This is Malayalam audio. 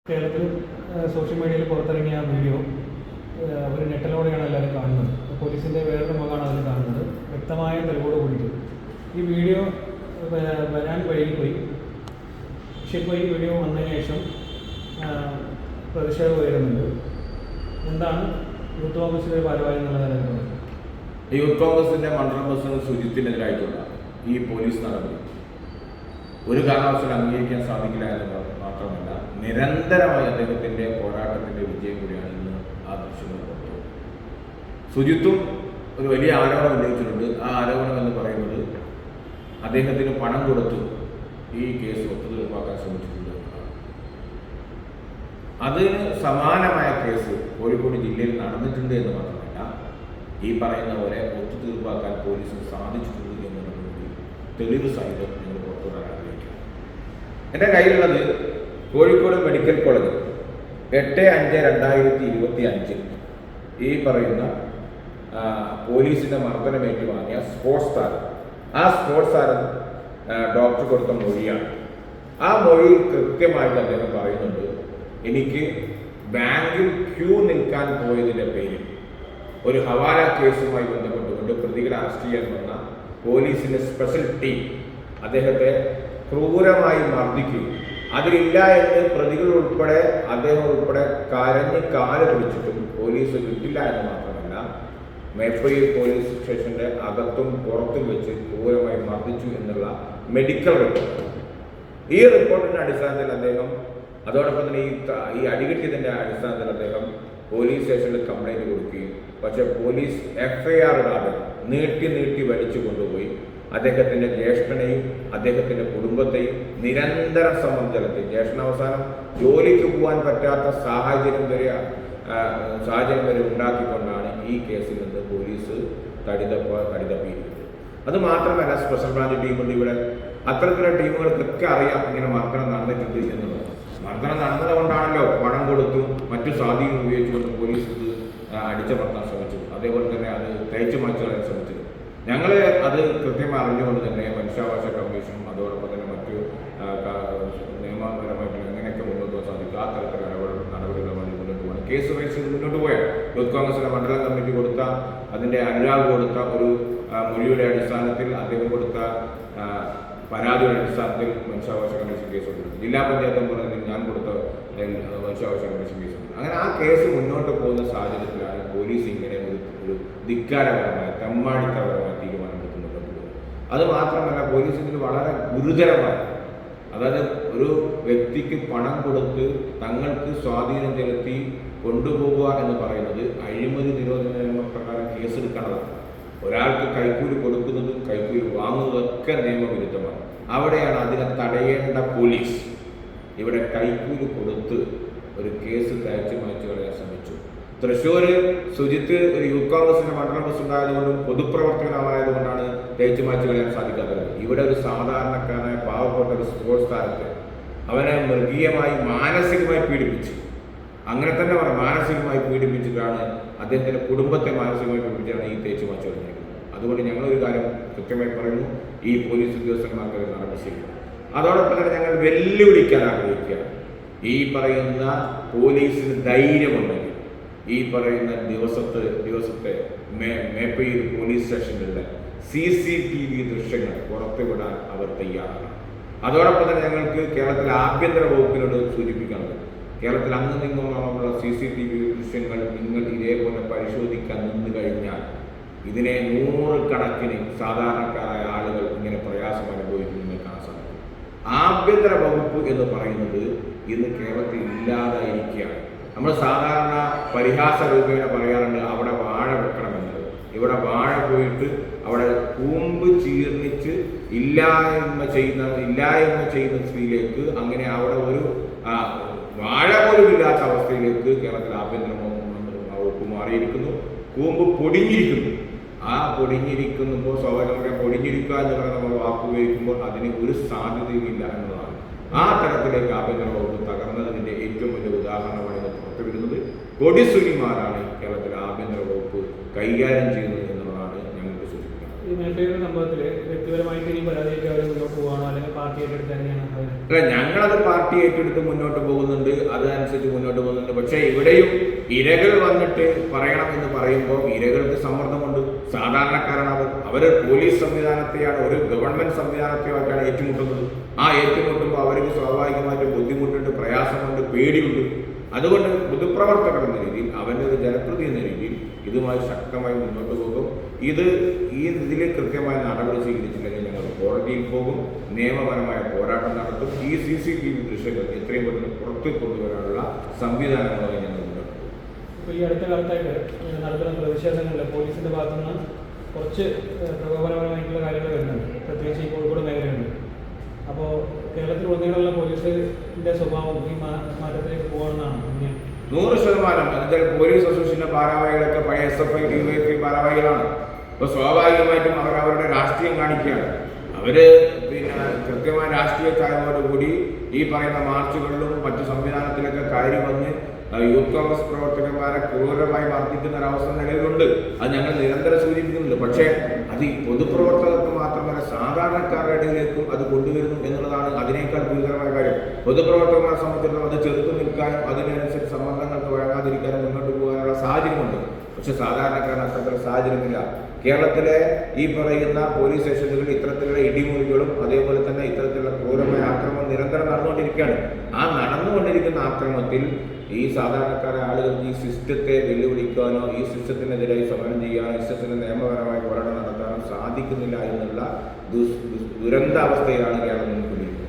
കേരളത്തിൽ സോഷ്യൽ മീഡിയയിൽ പുറത്തിറങ്ങിയ വീഡിയോ ഒരു ഞെട്ടലോടെയാണ് എല്ലാവരും കാണുന്നത്. പോലീസിൻ്റെ വേറൊരു മുഖമാണ് അതിൽ കാണുന്നത്, വ്യക്തമായ തെളിവോട് കൂടിയിട്ട്. ഈ വീഡിയോ വരാൻ വൈകിപ്പോയി. പക്ഷേ ഇപ്പോൾ ഈ വീഡിയോ വന്നതിന് ശേഷം പ്രതിഷേധം ഉയരുന്നുണ്ട്. എന്താണ് യൂത്ത് കോൺഗ്രസിൻ്റെ ഭാരവാഹി എന്നുള്ളതാണ്. യൂത്ത് കോൺഗ്രസിൻ്റെ മണ്ഡലം പ്രസിഡന്റ് സുജിത്തിനെതിരായിട്ടുള്ള ഈ പോലീസ് നടപടി ഒരു കാരണവശാലും അംഗീകരിക്കാൻ സാധിക്കില്ല എന്ന് മാത്രമല്ല, നിരന്തരമായി അദ്ദേഹത്തിൻ്റെ പോരാട്ടത്തിൻ്റെ വിജയം കൂടിയാണ് ഇന്ന് ആ ദൃശ്യങ്ങൾ പുറത്തു. സുജിത്തും ഒരു വലിയ ആരോപണം ഉന്നയിച്ചിട്ടുണ്ട്. ആ ആരോപണം എന്ന് പറയുന്നത് അദ്ദേഹത്തിന് പണം കൊടുത്തു ഈ കേസ് ഒത്തുതീർപ്പാക്കാൻ ശ്രമിച്ചിട്ടുണ്ട് എന്നതാണ്. അതിന് സമാനമായ കേസ് കോഴിക്കോട് ജില്ലയിൽ നടന്നിട്ടുണ്ട് എന്ന് മാത്രമല്ല, ഈ പറയുന്ന പോലെ ഒത്തുതീർപ്പാക്കാൻ പോലീസിന് സാധിച്ചിട്ടുണ്ട് എന്നുള്ളത് കൂടി തെളിവ് സഹിതം നിങ്ങൾ പുറത്തുവിടാൻ ആഗ്രഹിക്കുക. എൻ്റെ കയ്യിലുള്ളത് കോഴിക്കോട് മെഡിക്കൽ കോളേജ് 8/5/2025 ഈ പറയുന്ന പോലീസിൻ്റെ മർദ്ദനമേറ്റ് വാങ്ങിയ സ്പോർട്സ് താരം, ആ സ്പോർട്സ് താരം ഡോക്ടർ കൊടുത്ത മൊഴിയാണ്. ആ മൊഴിയിൽ കൃത്യമായിട്ട് അദ്ദേഹം പറയുന്നുണ്ട്, എനിക്ക് ബാങ്കിൽ ക്യൂ നിൽക്കാൻ പോയതിൻ്റെ പേരിൽ ഒരു ഹവാല കേസുമായി ബന്ധപ്പെട്ടുകൊണ്ട് പ്രതികളെ അറസ്റ്റ് ചെയ്യാൻ വന്ന പോലീസിൻ്റെ സ്പെഷ്യൽ ടീം അദ്ദേഹത്തെ ക്രൂരമായി മർദ്ദിക്കുകയും അതിലില്ല എന്ന് പ്രതികൾ ഉൾപ്പെടെ അദ്ദേഹം ഉൾപ്പെടെ കരഞ്ഞ് കാല് പിടിച്ചിട്ടും പോലീസ് വിട്ടില്ല എന്ന് മാത്രമല്ല, മേപ്പയൂർ പോലീസ് സ്റ്റേഷന്റെ അകത്തും പുറത്തും വെച്ച് ക്രൂരമായി മർദ്ദിച്ചു എന്നുള്ള മെഡിക്കൽ റിപ്പോർട്ട്. ഈ റിപ്പോർട്ടിന്റെ അടിസ്ഥാനത്തിൽ അദ്ദേഹം അതോടൊപ്പം തന്നെ ഈ അടികിട്ടിയതിന്റെ അടിസ്ഥാനത്തിൽ അദ്ദേഹം പോലീസ് സ്റ്റേഷനിൽ കംപ്ലൈന്റ് കൊടുക്കുകയും, പക്ഷെ പോലീസ് FIR ഇടാതെ നീട്ടി വലിച്ചു കൊണ്ടുപോയി അദ്ദേഹത്തിന്റെ ജ്യേഷ്ഠനെയും അദ്ദേഹത്തിന്റെ കുടുംബത്തെയും നിരന്തരം സമ്മർദ്ദം ചെലുത്തി. ജ്യേഷ്ഠൻ അവസാനം ജോലിക്ക് പോകാൻ പറ്റാത്ത സാഹചര്യം വരെ ഉണ്ടാക്കിക്കൊണ്ടാണ് ഈ കേസിൽ നിന്ന് പോലീസ് തടിതപ്പിയിരിക്കുന്നത്. അത് മാത്രമല്ല, സ്പെഷ്യൽ ബ്രാഞ്ച് ടീമുണ്ട് ഇവിടെ. അത്തരത്തിലുള്ള ടീമുകൾക്കൊക്കെ അറിയാം ഇങ്ങനെ മർദ്ദനം നടന്നിട്ടുണ്ട് എന്നുള്ളത്. മർദ്ദനം നടന്നത് കൊണ്ടാണല്ലോ പണം കൊടുത്തും മറ്റു സ്വാധീനം ഉപയോഗിച്ചുകൊണ്ട് പോലീസ് ഇത് അടിച്ചമർത്താൻ ശ്രമിച്ചത്. അതേപോലെ തന്നെ അത് തേച്ചു മാറ്റാൻ ശ്രമിച്ചത്. ഞങ്ങൾ അത് കൃത്യമായി അറിഞ്ഞുകൊണ്ട് തന്നെ മനുഷ്യാവകാശ കമ്മീഷനും അതോടൊപ്പം തന്നെ മറ്റു നിയമപരമായിട്ട് എങ്ങനെയൊക്കെ മുന്നോട്ട് പോകാൻ സാധിക്കും ആ തരത്തിലുള്ള നടപടികളുമായി മുന്നോട്ട് പോകണം. കേസ് രജിസ്റ്റർ ചെയ്ത് മുന്നോട്ട് പോയാൽ യൂത്ത് കോൺഗ്രസിന്റെ മണ്ഡലം കമ്മിറ്റി കൊടുത്ത അതിൻ്റെ അനുരാഗ് കൊടുത്ത ഒരു മൊഴിയുടെ അടിസ്ഥാനത്തിൽ അദ്ദേഹം കൊടുത്ത പരാതിയുടെ അടിസ്ഥാനത്തിൽ മനുഷ്യാവകാശ കമ്മീഷൻ കേസ് കൊടുത്തു. ജില്ലാ പഞ്ചായത്ത് പറഞ്ഞതിൽ ഞാൻ കൊടുത്ത മനുഷ്യാവകാശ കമ്മീഷൻ കേസ് കൊടുത്തു. അങ്ങനെ ആ കേസ് മുന്നോട്ട് പോകുന്ന സാഹചര്യത്തിലാണ് പോലീസ് ഇങ്ങനെ ഒരു ധിക്കാരപരമായ തെമ്മാടിത്തരപരമായ തീരുമാനമെടുക്കുന്നത്. അത് മാത്രമല്ല, പോലീസ് ഇതിൽ വളരെ ഗുരുതരമായ, അതായത് ഒരു വ്യക്തിക്ക് പണം കൊടുത്ത് തങ്ങൾക്ക് സ്വാധീനം ചെലുത്തി കൊണ്ടുപോകുക എന്ന് പറയുന്നത് അഴിമതി നിരോധന നിയമപ്രകാരം കേസെടുക്കേണ്ടതാണ്. ഒരാൾക്ക് കൈക്കൂലി കൊടുക്കുന്നതും കൈക്കൂലി വാങ്ങുന്നതൊക്കെ നിയമവിരുദ്ധമാണ്. അവിടെയാണ് അതിനെ തടയേണ്ട പോലീസ്. ഇവിടെ കൈക്കൂലി കൊടുത്ത് ഒരു കേസ് തയ്ച്ചു മാറ്റി കളയാൻ ശ്രമിച്ചു. തൃശ്ശൂർ സുജിത്ത് ഒരു യൂത്ത് കോൺഗ്രസിന്റെ മണ്ഡലം പ്രസിഡന്റ് ആയതുകൊണ്ടും പൊതുപ്രവർത്തകനായതുകൊണ്ടാണ് തേച്ചു മാറ്റി കളയാൻ സാധിക്കാത്തത്. ഇവിടെ ഒരു സാധാരണക്കാരനായ പാവപ്പെട്ട ഒരു സ്പോർട്സ് താരത്തെ അവനെ മൃഗീയമായി മാനസികമായി പീഡിപ്പിച്ചു. അങ്ങനെ തന്നെ പറയാം, മാനസികമായി പീഡിപ്പിച്ചിട്ടാണ് അദ്ദേഹത്തിന്റെ കുടുംബത്തെ മാനസികമായി പീഡിപ്പിച്ചാണ് ഈ തേച്ചു മാറ്റി കളഞ്ഞിരിക്കുന്നത്. അതുകൊണ്ട് ഞങ്ങളൊരു കാര്യം കൃത്യമായി പറയുന്നു, ഈ പോലീസ് ഉദ്യോഗസ്ഥന്മാർക്ക് നടപടി ചെയ്യണം. അതോടൊപ്പം തന്നെ ഞങ്ങൾ വെല്ലുവിളിക്കാൻ ആഗ്രഹിക്കുക, ഈ പറയുന്ന പോലീസിന് ധൈര്യമുണ്ടെങ്കിൽ ഈ പറയുന്ന ദിവസത്തെ മേപ്പയൂർ പോലീസ് സ്റ്റേഷനിലെ CCTV ദൃശ്യങ്ങൾ പുറത്തുവിടാൻ അവർ തയ്യാറാണ്. അതോടൊപ്പം തന്നെ ഞങ്ങൾക്ക് കേരളത്തിലെ ആഭ്യന്തര വകുപ്പിനോട് സൂചിപ്പിക്കുന്നത്, കേരളത്തിൽ അങ്ങുനിങ്ങുമുള്ള CCTV ദൃശ്യങ്ങൾ നിങ്ങൾ ഇതേപോലെ പരിശോധിക്കാൻ നിന്ന് കഴിഞ്ഞാൽ ഇതിനെ 100 കണക്കിന് സാധാരണക്കാരായ ആളുകൾ ഇങ്ങനെ പ്രയാസം അനുഭവിക്കുന്നത് കാണാൻ സാധിക്കും. ആഭ്യന്തര വകുപ്പ് എന്ന് പറയുന്നത് ഇന്ന് കേരളത്തിൽ ഇല്ലാതായിരിക്കുകയാണ്. നമ്മൾ സാധാരണ പരിഹാസ രൂപേണ പറയാറുണ്ട് അവിടെ വാഴ വെക്കണമെന്നത്. ഇവിടെ വാഴ പോയിട്ട് അവിടെ കൂമ്പ് ചീർണിച്ച് ഇല്ലായ്മ ചെയ്യുന്ന സ്ത്രീയിലേക്ക്, അങ്ങനെ അവിടെ ഒരു വാഴ പോലും ഇല്ലാത്ത അവസ്ഥയിലേക്ക് കേരളത്തിൽ ആഭ്യന്തര വകുപ്പ് മാറിയിരിക്കുന്നു. കൂമ്പ് പൊടിഞ്ഞിരിക്കുന്നു. ആ പൊടിഞ്ഞിരിക്കുമ്പോൾ സ്വാഭാവികമായി പൊടിഞ്ഞിരിക്കുക എന്ന് പറഞ്ഞാൽ നമ്മൾ വാക്കുപയോഗിക്കുമ്പോൾ അതിന് ഒരു സാധ്യതയും ഇല്ല എന്നതാണ്. ആ തരത്തിലേക്ക് ആഭ്യന്തര വകുപ്പ് തകർന്നതിൻ്റെ ഏറ്റവും വലിയ ഉദാഹരണമാണ് ഇത് പുറത്തുവരുന്നത്. കൊടിസുനിമാരാണ് കേരളത്തിലെ ആഭ്യന്തര വകുപ്പ് കൈകാര്യം ചെയ്യുന്നത് എന്നുള്ളതാണ് ഞങ്ങൾക്ക് സൂചിപ്പിക്കുന്നത്. ഇങ്ങനത്തെ ഒരു സംഭവത്തിൽ വ്യക്തിപരമായിട്ട് ഈ പരാതിയൊക്കെ അവർ മുന്നോട്ട് പോകണോ അല്ലെങ്കിൽ പാർട്ടി ഏറ്റെടുത്ത് തന്നെയാണ് അവർ? അല്ല, ഞങ്ങളത് പാർട്ടി ഏറ്റെടുത്ത് മുന്നോട്ട് പോകുന്നുണ്ട്, അതനുസരിച്ച് മുന്നോട്ട് പോകുന്നുണ്ട്. പക്ഷേ ഇവിടെയും ഇരകൾ വന്നിട്ട് പറയണമെന്ന് പറയുമ്പോൾ ഇരകൾക്ക് സമ്മർദ്ദമുണ്ട്. സാധാരണക്കാരാണ് അവർ പോലീസ് സംവിധാനത്തെയാണ്, ഒരു ഗവൺമെന്റ് സംവിധാനത്തെയായിട്ടാണ് ഏറ്റുമുട്ടുന്നത്. ആ ഏറ്റുമുട്ടുമ്പോൾ അവർക്ക് സ്വാഭാവികമായിട്ടും ബുദ്ധിമുട്ടുണ്ട്, പ്രയാസമുണ്ട്, പേടിയുണ്ട്. അതുകൊണ്ട് പൊതുപ്രവർത്തകർ എന്ന രീതിയിൽ, അവൻ്റെ ഒരു ജനപ്രതി എന്ന രീതിയിൽ ഇതുമായി ശക്തമായി മുന്നോട്ട് പോകും. ഇതിൽ കൃത്യമായ നടപടി സ്വീകരിച്ചില്ലെങ്കിൽ ഞങ്ങൾ കോടതിയിൽ പോകും, നിയമപരമായ പോരാട്ടം നടത്തും. ഈ CCTV ദൃശ്യങ്ങൾ എത്രയും പെട്ടെന്ന് പുറത്തു കൊണ്ടുവരാനുള്ള സംവിധാനങ്ങളായി ഞങ്ങൾ മുന്നോട്ട് പോകും. ഇപ്പോൾ ഈ അടുത്ത കാലത്തായിട്ട് നടത്തുന്ന പ്രതിഷേധങ്ങളിൽ പോലീസിൻ്റെ ഭാഗത്തുനിന്ന് കുറച്ച് പ്രകോപനപരമായിട്ടുള്ള കാര്യങ്ങൾ വരുന്നുണ്ട്, പ്രത്യേകിച്ച് ഈ കോഴിക്കോട് മേഖലയുണ്ട്. അപ്പോൾ കേരളത്തിൽ ഉടനീളമുള്ള പോലീസിൻ്റെ സ്വഭാവം ഈ മാറ്റത്തിലേക്ക് പോകണമെന്നാണ് 100%. എന്നുവെച്ചാൽ പോലീസ് അസോസിയേഷൻ്റെ ഭാരവാഹികളൊക്കെ പഴയ SFI DYFI ഭാരവാഹികളാണ്. അപ്പോൾ സ്വാഭാവികമായിട്ടും അവരുടെ രാഷ്ട്രീയം കാണിക്കുകയാണ്. കൃത്യമായ രാഷ്ട്രീയ ചായവോടുകൂടി ഈ പറയുന്ന മാർച്ചുകളിലും മറ്റു സംവിധാനത്തിലൊക്കെ കയറി വന്ന് യൂത്ത് കോൺഗ്രസ് പ്രവർത്തകന്മാരെ ക്രൂരമായി മർദ്ദിക്കുന്ന ഒരവസ്ഥ നിലവിലുണ്ട്. അത് ഞങ്ങൾ നിരന്തരം സൂചിപ്പിക്കുന്നുണ്ട്. പക്ഷേ അത് ഈ പൊതുപ്രവർത്തകർക്ക് മാത്രമല്ല സാധാരണക്കാരുടെ ഇടയിലേക്കും അത് കൊണ്ടുവരുന്നു എന്നുള്ളതാണ് അതിനേക്കാൾ ഗുരുതരമായ കാര്യം. പൊതുപ്രവർത്തകന്മാരെ സംബന്ധിച്ചിടത്തോളം അത് ചെറുത്തു നിൽക്കാനും അതിനനുസരിച്ച് സമ്മർദ്ദങ്ങൾക്ക് വഴങ്ങാതിരിക്കാനും മുന്നോട്ട് പോകാനുള്ള സാഹചര്യമുണ്ട്. പക്ഷെ സാധാരണക്കാരന് അത്തരത്തിലുള്ള സാഹചര്യമില്ല. കേരളത്തിലെ ഈ പറയുന്ന പോലീസ് സ്റ്റേഷനുകളിൽ ഇത്തരത്തിലുള്ള ഇടിമുറികളും അതേപോലെ തന്നെ ഇത്തരത്തിലുള്ള ക്രൂരമായ ആക്രമണം നിരന്തരം നടന്നുകൊണ്ടിരിക്കുകയാണ്. ആ നടന്നുകൊണ്ടിരിക്കുന്ന ആക്രമണത്തിൽ ഈ സാധാരണക്കാരെ ആളുകൾക്ക് ഈ സിസ്റ്റത്തെ വെല്ലുവിളിക്കാനോ ഈ സിസ്റ്റത്തിനെതിരായി സമരം ചെയ്യാനോ സിസ്റ്റത്തിന് നിയമപരമായ പോരാട്ടം നടത്താനോ സാധിക്കുന്നില്ല എന്നുള്ള ദുരന്താവസ്ഥയിലാണ് കേരളം നിൽക്കുന്നത്.